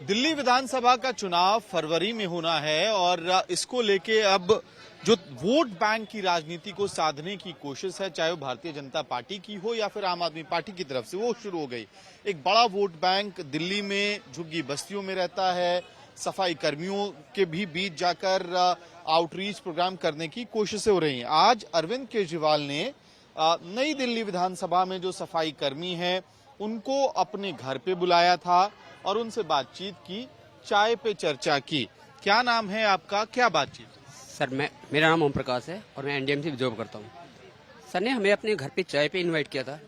दिल्ली विधानसभा का चुनाव फरवरी में होना है और इसको लेके अब जो वोट बैंक की राजनीति को साधने की कोशिश है, चाहे वो भारतीय जनता पार्टी की हो या फिर आम आदमी पार्टी की तरफ से, वो शुरू हो गई। एक बड़ा वोट बैंक दिल्ली में झुग्गी बस्तियों में रहता है। सफाई कर्मियों के भी बीच जाकर आउटरीच प्रोग्राम करने की कोशिशें हो रही हैं। आज अरविंद केजरीवाल ने नई दिल्ली विधानसभा में जो सफाई कर्मी हैं उनको अपने घर पे बुलाया था और उनसे बातचीत की, चाय पे चर्चा की। क्या नाम है आपका, क्या बातचीत? सर मेरा नाम ओम प्रकाश है और मैं एनडीएमसी में जॉब करता हूँ। सर ने हमें अपने घर पे चाय पे इनवाइट किया था,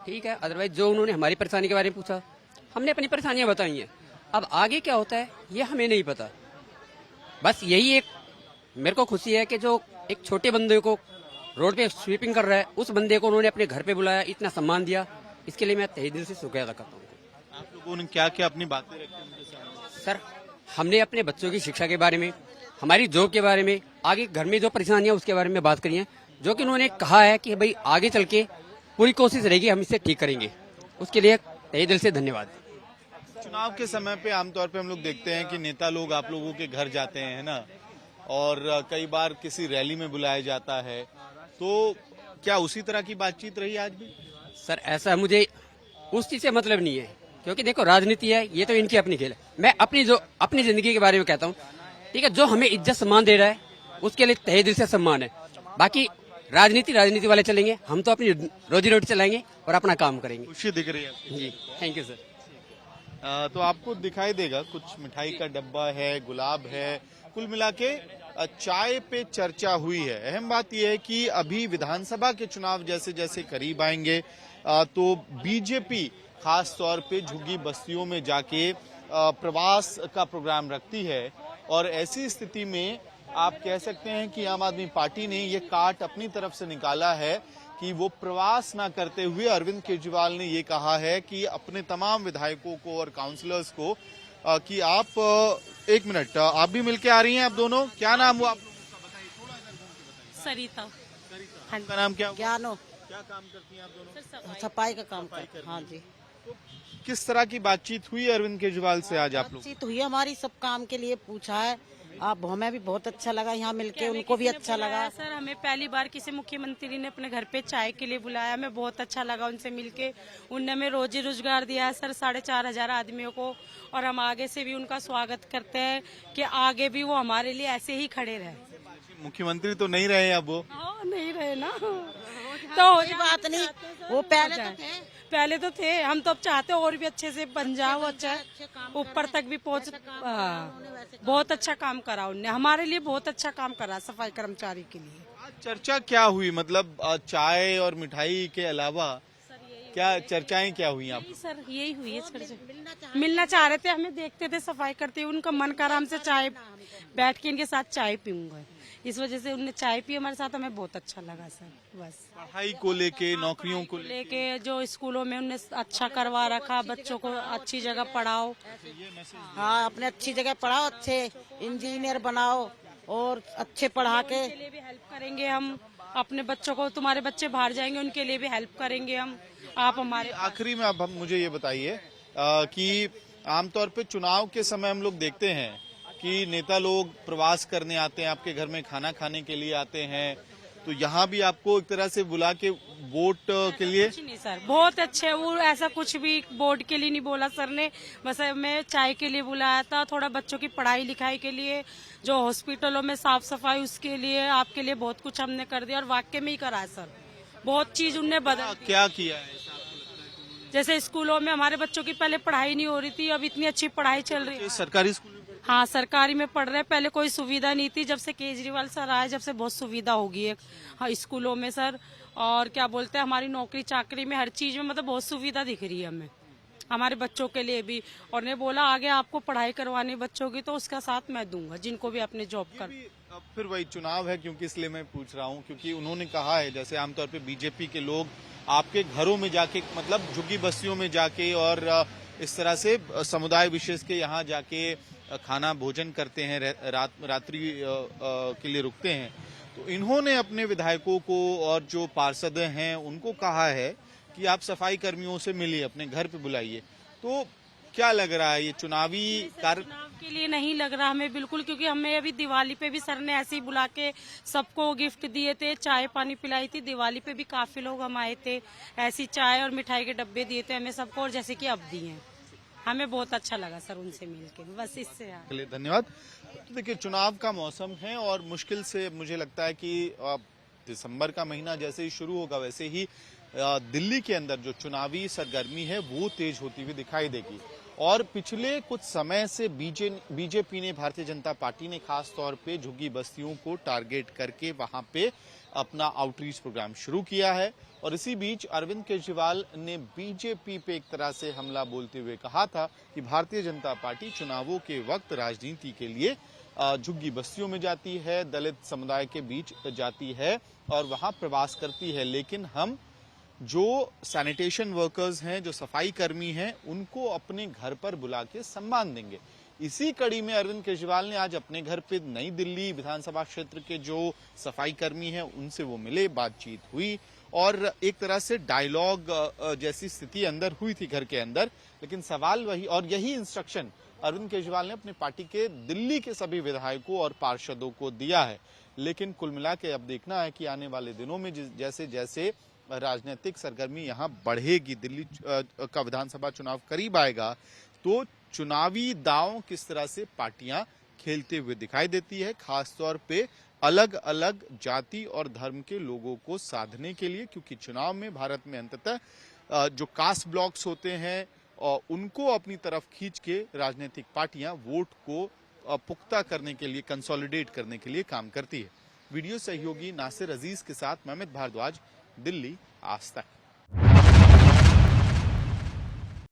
ठीक है। अदरवाइज जो उन्होंने हमारी परेशानी के बारे में पूछा, हमने अपनी परेशानियां बताई हैं। अब आगे क्या होता है ये हमें नहीं पता। बस यही एक मेरे को खुशी है कि जो एक छोटे बंदे को रोड पे स्वीपिंग कर रहा है, उस बंदे को उन्होंने अपने घर पे बुलाया, इतना सम्मान दिया, इसके लिए मैं तहे दिल से शुक्रिया अदा करता हूँ। आप लोगों ने क्या क्या अपनी बातें रखी उनके सामने? सर हमने अपने बच्चों की शिक्षा के बारे में, हमारी जॉब के बारे में, आगे घर में जो परेशानियां उसके बारे में बात करी है, जो कि उन्होंने कहा है कि भाई आगे चल के पूरी कोशिश रहेगी, हम इसे ठीक करेंगे। उसके लिए तहे दिल से धन्यवाद। चुनाव के समय पे आमतौर पे हम लोग देखते हैं कि नेता लोग आप लोगों के घर जाते हैं ना, और कई बार किसी रैली में बुलाया जाता है, तो क्या उसी तरह की बातचीत रही आज भी? सर ऐसा मुझे उस चीज से मतलब नहीं है, क्योंकि देखो राजनीति है, ये तो इनकी अपनी खेल है। मैं अपनी जिंदगी के बारे में कहता हूँ, ठीक है। जो हमें इज्जत सम्मान दे रहा है उसके लिए तहे दिल से सम्मान है। बाकी राजनीति वाले चलेंगे, हम तो अपनी रोजी रोटी चलाएंगे और अपना काम करेंगे। खुशी दिख रही है जी, थैंक यू सर। तो आपको दिखाई देगा कुछ मिठाई का डब्बा है, गुलाब है, कुल मिला के चाय पे चर्चा हुई है। अहम बात यह है कि अभी विधानसभा के चुनाव जैसे जैसे करीब आएंगे तो बीजेपी खास तौर पे झुग्गी बस्तियों में जाके प्रवास का प्रोग्राम रखती है, और ऐसी स्थिति में आप कह सकते हैं कि आम आदमी पार्टी ने ये काट अपनी तरफ से निकाला है कि वो प्रवास ना करते हुए अरविंद केजरीवाल ने ये कहा है कि अपने तमाम विधायकों को और काउंसलर्स को कि आप एक मिनट, आप भी मिलके आ रही हैं, आप दोनों, क्या नाम हुआ आप लोगों का, बताइए थोड़ा इधर घूम के बताइए। सरिता। सरिता, आपका नाम क्या हुआ? ज्ञानो। क्या काम करती हैं आप दोनों? सफाई का काम सफाई कर। हाँ जी। तो किस तरह की बातचीत हुई अरविंद केजरीवाल से आज आप लोग? बातचीत हुई हमारी, सब काम के लिए पूछा है। आप हमें भी बहुत अच्छा लगा यहाँ मिलके, उनको भी अच्छा लगा। सर हमें पहली बार किसी मुख्यमंत्री ने अपने घर पे चाय के लिए बुलाया, हमें बहुत अच्छा लगा उनसे मिलके। उनने हमें रोजी रोजगार दिया है सर 4,500 आदमियों को, और हम आगे से भी उनका स्वागत करते हैं कि आगे भी वो हमारे लिए ऐसे ही खड़े रहे। मुख्यमंत्री तो नहीं रहे अब वो? नहीं रहे ना, तो कोई बात नहीं, वो पहले तो थे। हम तो अब चाहते और भी अच्छे से बन जाओ, अच्छा ऊपर तक भी पहुंच। बहुत अच्छा काम करा उनने, हमारे लिए बहुत अच्छा काम करा सफाई कर्मचारी के लिए। आज चर्चा क्या हुई, मतलब चाय और मिठाई के अलावा क्या चर्चाएं क्या हुई आप? सर यही हुई है चर्चा। मिलना चाह रहे थे, हमें देखते थे सफाई करते हुए, उनका मन कर हमसे चाय बैठ के इनके साथ चाय पीऊंगा, इस वजह से उनने चाय पी हमारे साथ, हमें बहुत अच्छा लगा सर। बस पढ़ाई को लेके, नौकरियों को लेके जो स्कूलों में उनने अच्छा करवा रखा, बच्चों को अच्छी जगह पढ़ाओ। हाँ, अपने अच्छी जगह पढ़ाओ, अच्छे इंजीनियर बनाओ और अच्छे पढ़ा के उनके लिए भी हेल्प करेंगे हम। अपने बच्चों को, तुम्हारे बच्चे बाहर जाएंगे उनके लिए भी हेल्प करेंगे हम। आप हमारे आखिरी में अब मुझे ये बताइए कि आमतौर पे चुनाव के समय हम लोग देखते हैं कि नेता लोग प्रवास करने आते हैं, आपके घर में खाना खाने के लिए आते हैं, तो यहाँ भी आपको एक तरह से बुला के वोट के लिए? कुछ नहीं सर, बहुत अच्छे। वो ऐसा कुछ भी वोट के लिए नहीं बोला सर ने, बस हमें चाय के लिए बुलाया था, थोड़ा बच्चों की पढ़ाई लिखाई के लिए, जो हॉस्पिटलों में साफ सफाई उसके लिए, आपके लिए बहुत कुछ हमने कर दिया, और वाकई में ही करा है सर। बहुत चीज उनने बदल क्या किया है? जैसे स्कूलों में हमारे बच्चों की पहले पढ़ाई नहीं हो रही थी, अब इतनी अच्छी पढ़ाई चल रही है। सरकारी स्कूल? हाँ, सरकारी में पढ़ रहे हैं। पहले कोई सुविधा नहीं थी, जब से केजरीवाल सर आए जब से बहुत सुविधा होगी है। हाँ, स्कूलों में सर, और क्या बोलते हैं, हमारी नौकरी चाकरी में, हर चीज में मतलब बहुत सुविधा दिख रही है हमें, हमारे बच्चों के लिए भी। और ने बोला आगे आपको पढ़ाई करवानी बच्चों की तो उसका साथ मैं दूंगा, जिनको भी अपने जॉब कर। अब फिर वही चुनाव है, क्योंकि इसलिए मैं पूछ रहा हूँ, क्योंकि उन्होंने कहा है जैसे आमतौर पे बीजेपी के लोग आपके घरों में जाके, मतलब झुग्गी बस्तियों में जाके और इस तरह से समुदाय विशेष के यहाँ जाके खाना भोजन करते हैं, रात्रि के लिए रुकते हैं, तो इन्होंने अपने विधायकों को और जो पार्षद हैं उनको कहा है कि आप सफाई कर्मियों से मिलिए, अपने घर पे बुलाइए। तो क्या लग रहा है ये चुनावी कार्य? चुनाव के लिए नहीं लग रहा हमें बिल्कुल, क्योंकि हमें अभी दिवाली पे भी सर ने ऐसे ही बुला के सबको गिफ्ट दिए थे, चाय पानी पिलाई थी। दिवाली पे भी काफी लोग हम आए थे, ऐसी चाय और मिठाई के डब्बे दिए थे हमें सबको, और जैसे कि अब दिए हैं। हमें बहुत अच्छा लगा सर उनसे मिलके, बस इससे। के लिए धन्यवाद। तो देखिए, चुनाव का मौसम है और मुश्किल से मुझे लगता है कि दिसंबर का महीना जैसे ही शुरू होगा वैसे ही दिल्ली के अंदर जो चुनावी सरगर्मी है वो तेज होती हुई दिखाई देगी। और पिछले कुछ समय से बीजेपी ने, भारतीय जनता पार्टी ने खास तौर पे झुग्गी बस्तियों को टारगेट करके वहां पे अपना आउटरीच प्रोग्राम शुरू किया है। और इसी बीच अरविंद केजरीवाल ने बीजेपी पे एक तरह से हमला बोलते हुए कहा था कि भारतीय जनता पार्टी चुनावों के वक्त राजनीति के लिए झुग्गी बस्तियों में जाती है, दलित समुदाय के बीच जाती है और वहां प्रवास करती है, लेकिन हम जो सैनिटेशन वर्कर्स हैं, जो सफाई कर्मी हैं, उनको अपने घर पर बुला के सम्मान देंगे। इसी कड़ी में अरविंद केजरीवाल ने आज अपने घर पे नई दिल्ली विधानसभा क्षेत्र के जो सफाई कर्मी हैं उनसे वो मिले, बातचीत हुई और एक तरह से डायलॉग जैसी स्थिति अंदर हुई थी घर के अंदर। लेकिन सवाल वही, और यही इंस्ट्रक्शन अरविंद केजरीवाल ने अपने पार्टी के दिल्ली के सभी विधायकों और पार्षदों को दिया है। लेकिन कुल मिला के अब देखना है कि आने वाले दिनों में जैसे जैसे राजनीतिक सरगर्मी यहाँ बढ़ेगी, दिल्ली का विधानसभा चुनाव करीब आएगा, तो चुनावी दांव किस तरह से पार्टियां खेलते हुए दिखाई देती है, खासतौर पे अलग अलग जाति और धर्म के लोगों को साधने के लिए। क्योंकि चुनाव में भारत में अंततः जो कास्ट ब्लॉक्स होते हैं उनको अपनी तरफ खींच के राजनीतिक पार्टियां वोट को पुख्ता करने के लिए, कंसोलिडेट करने के लिए काम करती है। वीडियो सहयोगी नासिर अजीज के साथ मोहम्मद भारद्वाज, दिल्ली, आज तक।